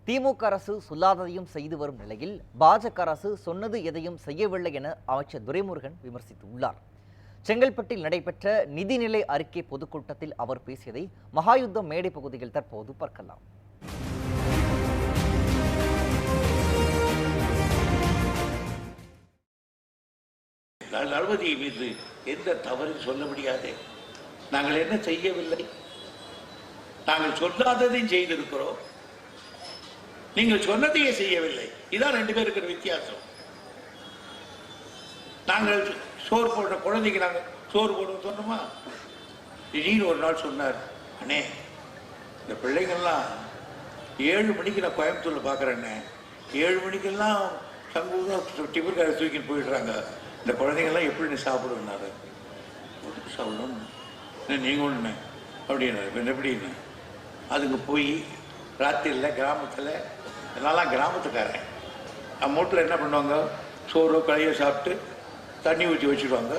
திமுக அரசு சொல்லாததையும் செய்து வரும் நிலையில் பாஜக அரசு சொன்னது எதையும் செய்யவில்லை என அமைச்சர் துரைமுருகன் விமர்சித்துள்ளார். செங்கல்பட்டில் நடைபெற்ற நிதிநிலை அறிக்கை பொதுக்கூட்டத்தில் அவர் பேசியதை மகாயுத்தம் மேடை பகுதியில் தற்போது பார்க்கலாம். நலவதி மீது எந்த தவறும் சொல்ல முடியாது. நாங்கள் என்ன செய்யவில்லை, நாங்கள் சொல்லாததையும் செய்திருக்கிறோம், நீங்கள் சொன்னதையே செய்யவில்லை. இதான் ரெண்டு பேருக்கு வித்தியாசம். நாங்கள் சோறு போடுற குழந்தைக்கு நாங்கள் சோறு போடுவோம் சொன்னோமா? திடீர்னு ஒரு நாள் சொன்னார், அண்ணே இந்த பிள்ளைங்கள்லாம் 7 மணிக்கு நான் கோயம்புத்தூரில் பார்க்குறேன்னே, 7 மணிக்கெல்லாம் சங்கூதம் டிஃபன் காரை தூக்கிட்டு போயிடுறாங்க, இந்த குழந்தைங்கள்லாம் எப்படி சாப்பிடுவேன்னாரு. சாப்பிடணும் நீங்கள் ஒன்று அப்படின்னாரு. இப்போ எப்படின்னு அதுக்கு போய் ராத்திரியில் கிராமத்தில் எல்லாம் கிராமத்துக்காரன் மூட்டில் என்ன பண்ணுவாங்க, சோறு களையை சாப்பிட்டு தண்ணி ஊற்றி வச்சுடுவாங்க.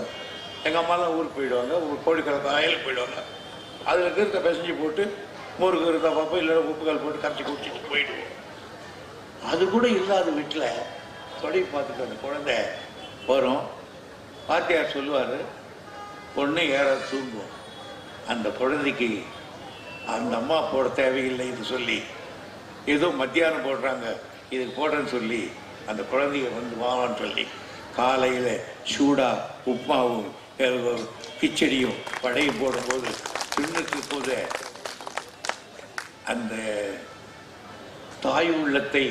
எங்கள் அம்மாலாம் ஊருக்கு போயிடுவாங்க, கோழிக்கிழக்கு வயலுக்கு போயிடுவாங்க. அதில் இருக்கிறத பிசைஞ்சு போட்டு மோருக்கு இருந்தா பார்ப்போம், இல்லை உப்புக்கால் போட்டு கரைச்சி குடிச்சிட்டு போயிடுவோம். அது கூட இல்லாத வீட்டில் தொலைவி பார்த்துட்டு அந்த குழந்தை வரும். வாத்தியார் சொல்லுவார், ஒன்று ஏறாது தூங்குவோம். அந்த குழந்தைக்கு அந்த அம்மா போட தேவையில்லை இது சொல்லி ஏதோ மத்தியானம் போடுறாங்க இதுக்கு போடுறேன்னு சொல்லி அந்த குழந்தைய வந்து வாங்கன்னு சொல்லி காலையில் சூடாக உப்மாவும் கிச்சடியும் படையும் போடும்போது பின்னுக்கு போது அந்த தாய் உள்ளத்தை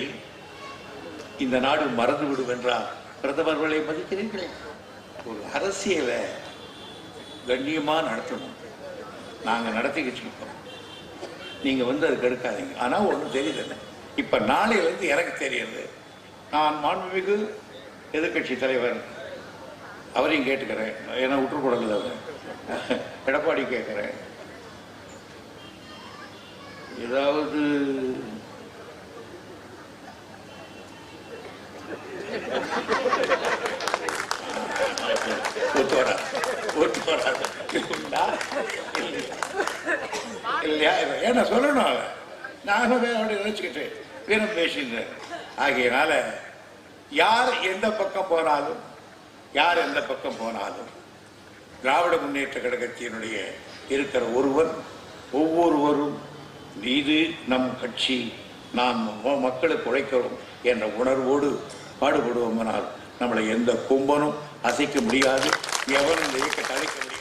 இந்த நாடு மறந்து விடும் என்றால் பிரதமர்களை மதிக்கிறீர்களே. ஒரு அரசியலை கண்ணியமாக நடத்தணும். நாங்கள் நடத்திக்கிட்டு இருக்கோம், நீங்கள் வந்து அதுக்கு எடுக்காதீங்க. ஆனால் ஒன்றும் தெரியுதுல்ல, இப்போ நாளையிலேருந்து எனக்கு தெரியுது. நான் மாண்புமிகு எதிர்கட்சி தலைவர் அவரையும் கேட்டுக்கிறேன், ஏன்னா விட்டுக்கூடல அவர் எடப்பாடி கேட்குறேன், ஏதாவது இல்லையா ஏன்னா சொல்லணும். நானும் அப்படி நினைச்சுக்கிட்டு வீரம் பேசின்றேன். ஆகையினால யார் எந்த பக்கம் போனாலும் திராவிட முன்னேற்ற கழகத்தினுடைய இருக்கிற ஒவ்வொருவரும் இது நம் கட்சி, நாம் மக்களுக்கு உழைக்கிறோம் என்ற உணர்வோடு பாடுபடுவோம்னால் நம்மளை எந்த கும்பனும் அசைக்க முடியாது, எவனும் இந்த இயக்கத்தை அழைக்க முடியாது.